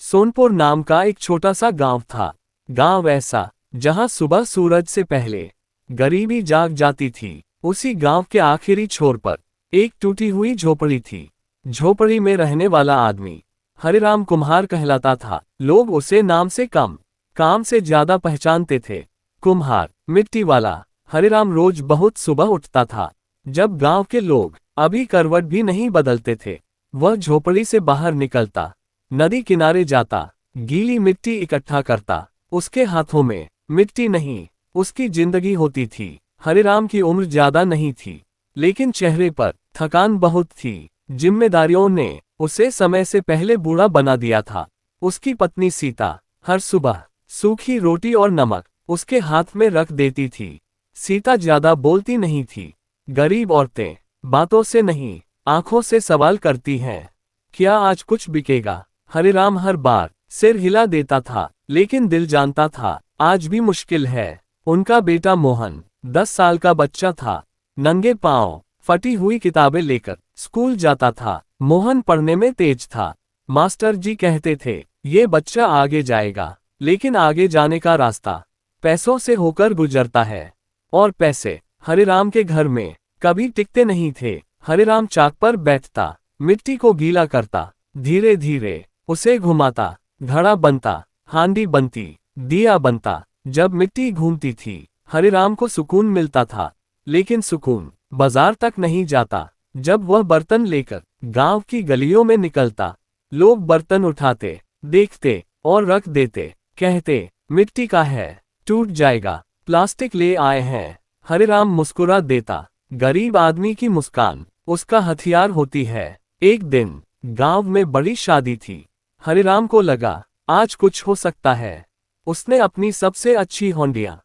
सोनपुर नाम का एक छोटा सा गांव था। गांव ऐसा जहां सुबह सूरज से पहले गरीबी जाग जाती थी। उसी गांव के आखिरी छोर पर एक टूटी हुई झोपड़ी थी। झोपड़ी में रहने वाला आदमी हरिराम कुम्हार कहलाता था। लोग उसे नाम से कम, काम से ज्यादा पहचानते थे। कुम्हार, मिट्टी वाला। हरिराम रोज बहुत सुबह उठता था, जब गांव के लोग अभी करवट भी नहीं बदलते थे। वह झोपड़ी से बाहर निकलता, नदी किनारे जाता, गीली मिट्टी इकट्ठा करता। उसके हाथों में मिट्टी नहीं, उसकी जिंदगी होती थी। हरिराम की उम्र ज्यादा नहीं थी, लेकिन चेहरे पर थकान बहुत थी। जिम्मेदारियों ने उसे समय से पहले बूढ़ा बना दिया था। उसकी पत्नी सीता हर सुबह सूखी रोटी और नमक उसके हाथ में रख देती थी। सीता ज्यादा बोलती नहीं थी। गरीब औरतें बातों से नहीं, आंखों से सवाल करती हैं, क्या आज कुछ बिकेगा? हरिराम हर बार सिर हिला देता था, लेकिन दिल जानता था आज भी मुश्किल है। उनका बेटा मोहन 10 साल का बच्चा था। नंगे पांव, फटी हुई किताबें लेकर स्कूल जाता था। मोहन पढ़ने में तेज था। मास्टर जी कहते थे, ये बच्चा आगे जाएगा, लेकिन आगे जाने का रास्ता पैसों से होकर गुजरता है। और पैसे हरिराम के घर में कभी टिकते नहीं थे। हरिराम चाक पर बैठता, मिट्टी को गीला करता, धीरे धीरे उसे घुमाता। घड़ा बनता, हांडी बनती, दिया बनता। जब मिट्टी घूमती थी, हरिराम को सुकून मिलता था। लेकिन सुकून बाजार तक नहीं जाता। जब वह बर्तन लेकर गांव की गलियों में निकलता, लोग बर्तन उठाते, देखते और रख देते। कहते, मिट्टी का है, टूट जाएगा, प्लास्टिक ले आए हैं। हरिराम मुस्कुरा देता। गरीब आदमी की मुस्कान उसका हथियार होती है। एक दिन गांव में बड़ी शादी थी। हरिराम को लगा, आज कुछ हो सकता है। उसने अपनी सबसे अच्छी होंडियां,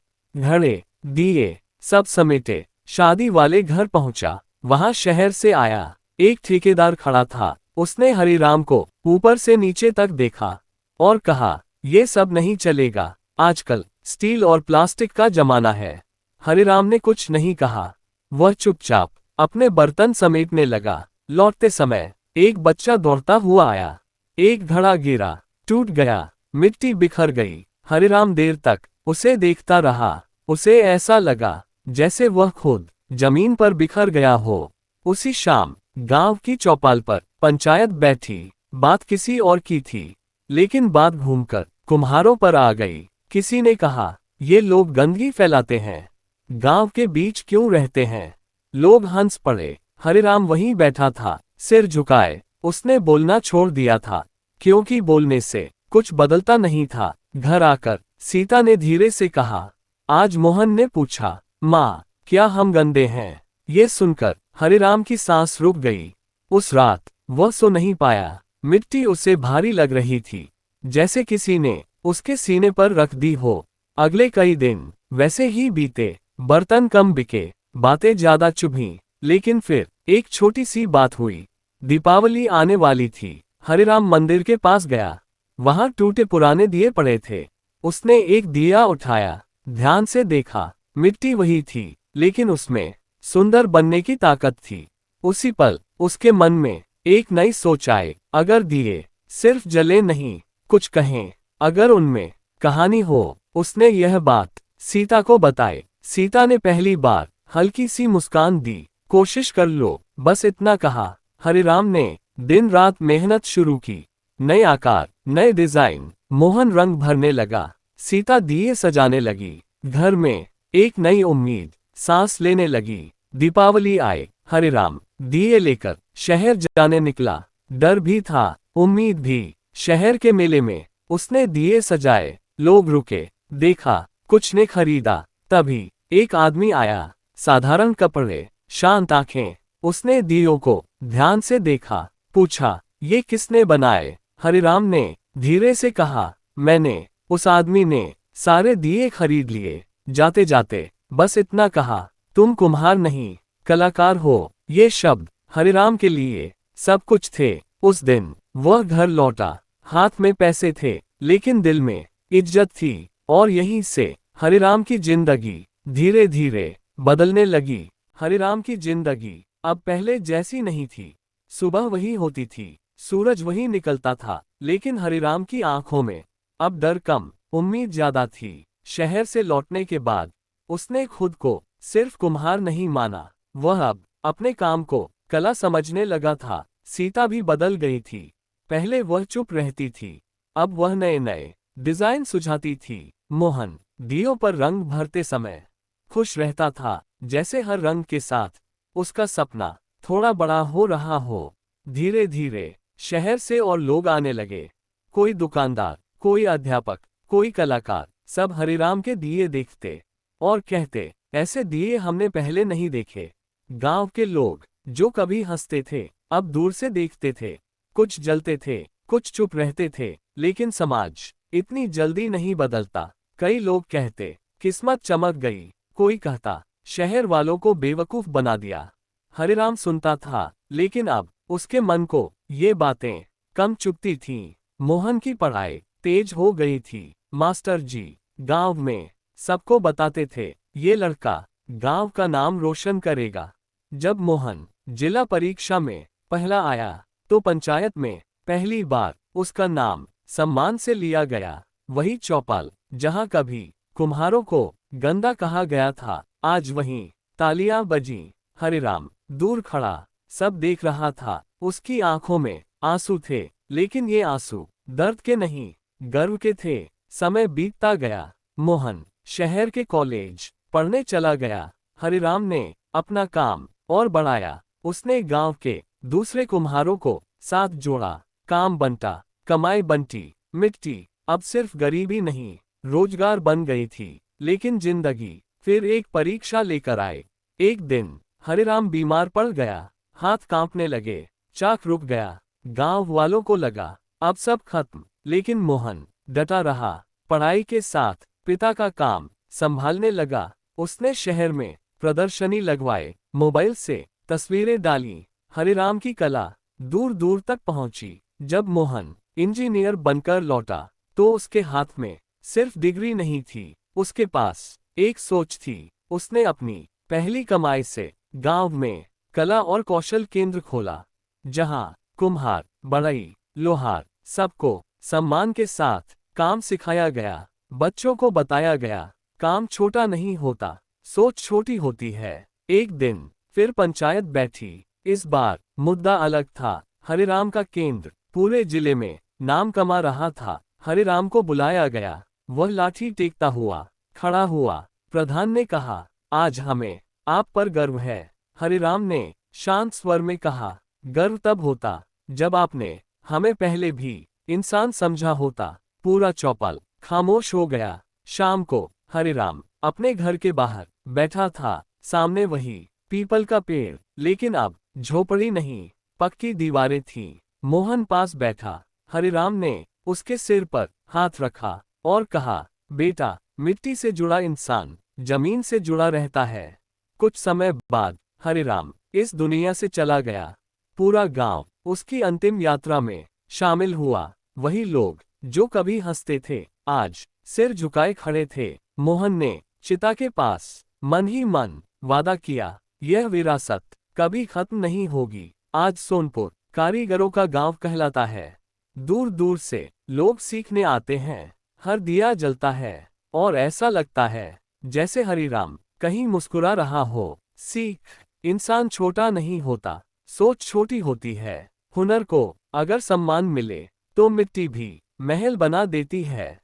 घड़े, दिए सब समेटे। शादी वाले घर पहुंचा। वहां शहर से आया एक ठेकेदार खड़ा था। उसने हरिराम को ऊपर से नीचे तक देखा और कहा, ये सब नहीं चलेगा, आजकल स्टील और प्लास्टिक का जमाना है। हरिराम ने कुछ नहीं कहा। वह चुपचाप अपने बर्तन समेटने लगा। लौटते समय एक बच्चा दौड़ता हुआ आया। एक घड़ा गिरा, टूट गया, मिट्टी बिखर गई। हरिराम देर तक उसे देखता रहा। उसे ऐसा लगा जैसे वह खुद जमीन पर बिखर गया हो। उसी शाम गांव की चौपाल पर पंचायत बैठी। बात किसी और की थी, लेकिन बात घूमकर कुम्हारों पर आ गई। किसी ने कहा, ये लोग गंदगी फैलाते हैं, गांव के बीच क्यों रहते हैं? लोग हंस पड़े। हरिराम वहीं बैठा था, सिर झुकाए। उसने बोलना छोड़ दिया था, क्योंकि बोलने से कुछ बदलता नहीं था। घर आकर सीता ने धीरे से कहा, आज मोहन ने पूछा, माँ क्या हम गंदे हैं? ये सुनकर हरिराम की सांस रुक गई। उस रात वह सो नहीं पाया। मिट्टी उसे भारी लग रही थी, जैसे किसी ने उसके सीने पर रख दी हो। अगले कई दिन वैसे ही बीते। बर्तन कम बिके, बातें ज्यादा चुभीं। लेकिन फिर एक छोटी सी बात हुई। दीपावली आने वाली थी। हरिराम मंदिर के पास गया। वहां टूटे पुराने दिए पड़े थे। उसने एक दिया उठाया, ध्यान से देखा। मिट्टी वही थी, लेकिन उसमें सुंदर बनने की ताकत थी। उसी पल उसके मन में एक नई सोच आई। अगर दिए सिर्फ जले नहीं, कुछ कहें, अगर उनमें कहानी हो। उसने यह बात सीता को बताई। सीता ने पहली बार हल्की सी मुस्कान दी। कोशिश कर लो, बस इतना कहा। हरिराम ने दिन रात मेहनत शुरू की। नए आकार, नए डिजाइन। मोहन रंग भरने लगा, सीता दिए सजाने लगी। घर में एक नई उम्मीद सांस लेने लगी। दीपावली आए। हरिराम दिए लेकर शहर जाने निकला। डर भी था, उम्मीद भी। शहर के मेले में उसने दिए सजाए। लोग रुके, देखा, कुछ ने खरीदा। तभी एक आदमी आया, साधारण कपड़े, शांत आंखें। उसने दियों को ध्यान से देखा, पूछा, ये किसने बनाए? हरिराम ने धीरे से कहा, मैंने। उस आदमी ने सारे दिए खरीद लिए। जाते जाते बस इतना कहा, तुम कुम्हार नहीं, कलाकार हो। ये शब्द हरिराम के लिए सब कुछ थे। उस दिन वह घर लौटा। हाथ में पैसे थे, लेकिन दिल में इज्जत थी। और यहीं से हरिराम की जिंदगी धीरे धीरे बदलने लगी। हरिराम की जिंदगी अब पहले जैसी नहीं थी। सुबह वही होती थी, सूरज वहीं निकलता था, लेकिन हरिराम की आंखों में अब डर कम, उम्मीद ज्यादा थी। शहर से लौटने के बाद उसने खुद को सिर्फ कुम्हार नहीं माना, वह अब अपने काम को कला समझने लगा था। सीता भी बदल गई थी। पहले वह चुप रहती थी, अब वह नए नए डिजाइन सुझाती थी। मोहन दियों पर रंग भरते समय खुश रहता था, जैसे हर रंग के साथ उसका सपना थोड़ा बड़ा हो रहा हो। धीरे धीरे शहर से और लोग आने लगे, कोई दुकानदार, कोई अध्यापक, कोई कलाकार, सब हरिराम के दिए देखते और कहते, ऐसे दिए हमने पहले नहीं देखे। गांव के लोग जो कभी हंसते थे, अब दूर से देखते थे। कुछ जलते थे, कुछ चुप रहते थे, लेकिन समाज इतनी जल्दी नहीं बदलता। कई लोग कहते, किस्मत चमक गई, कोई कहता, शहर वालों को बेवकूफ बना दिया। हरिराम सुनता था, लेकिन अब उसके मन को ये बातें कम चुभती थीं। मोहन की पढ़ाई तेज हो गई थी। मास्टर जी गांव में सबको बताते थे, ये लड़का गांव का नाम रोशन करेगा। जब मोहन जिला परीक्षा में पहला आया, तो पंचायत में पहली बार उसका नाम सम्मान से लिया गया। वही चौपाल जहां कभी कुम्हारों को गंदा कहा गया था, आज वहीं तालियां बजीं। हरिराम दूर खड़ा सब देख रहा था। उसकी आंखों में आंसू थे, लेकिन ये आंसू दर्द के नहीं, गर्व के थे। समय बीतता गया। मोहन शहर के कॉलेज पढ़ने चला गया। हरिराम ने अपना काम और बढ़ाया। उसने गांव के दूसरे कुम्हारों को साथ जोड़ा, काम बंटा, कमाई बंटी। मिट्टी अब सिर्फ गरीबी नहीं, रोजगार बन गई थी। लेकिन जिंदगी फिर एक परीक्षा लेकर आए। एक दिन हरिराम बीमार पड़ गया, हाथ कांपने लगे, चाक रुक गया। गांव वालों को लगा अब सब खत्म, लेकिन मोहन डटा रहा। पढ़ाई के साथ पिता का काम संभालने लगा। उसने शहर में प्रदर्शनी लगवाए, मोबाइल से तस्वीरें डाली। हरिराम की कला दूर दूर तक पहुंची। जब मोहन इंजीनियर बनकर लौटा, तो उसके हाथ में सिर्फ डिग्री नहीं थी, उसके पास एक सोच थी। उसने अपनी पहली कमाई से गांव में कला और कौशल केंद्र खोला, जहां कुम्हार, बढ़ई, लोहार सबको सम्मान के साथ काम सिखाया गया। बच्चों को बताया गया, काम छोटा नहीं होता, सोच छोटी होती है। एक दिन फिर पंचायत बैठी। इस बार मुद्दा अलग था। हरिराम का केंद्र पूरे जिले में नाम कमा रहा था। हरिराम को बुलाया गया। वह लाठी टेकता हुआ खड़ा हुआ। प्रधान ने कहा, आज हमें आप पर गर्व है। हरिराम ने शांत स्वर में कहा, गर्व तब होता जब आपने हमें पहले भी इंसान समझा होता। पूरा चौपाल खामोश हो गया। शाम को हरिराम अपने घर के बाहर बैठा था, सामने वही पीपल का पेड़, लेकिन अब झोपड़ी नहीं, पक्की दीवारें थीं। मोहन पास बैठा। हरिराम ने उसके सिर पर हाथ रखा और कहा, बेटा, मिट्टी से जुड़ा इंसान जमीन से जुड़ा रहता है। कुछ समय बाद हरिराम इस दुनिया से चला गया। पूरा गांव उसकी अंतिम यात्रा में शामिल हुआ। वही लोग जो कभी हंसते थे, आज सिर झुकाए खड़े थे। मोहन ने चिता के पास मन ही मन वादा किया, यह विरासत कभी खत्म नहीं होगी। आज सोनपुर कारीगरों का गांव कहलाता है। दूर दूर से लोग सीखने आते हैं। हर दिया जलता है और ऐसा लगता है जैसे हरिराम कहीं मुस्कुरा रहा हो। सीख, इंसान छोटा नहीं होता, सोच छोटी होती है। हुनर को अगर सम्मान मिले तो मिट्टी भी महल बना देती है।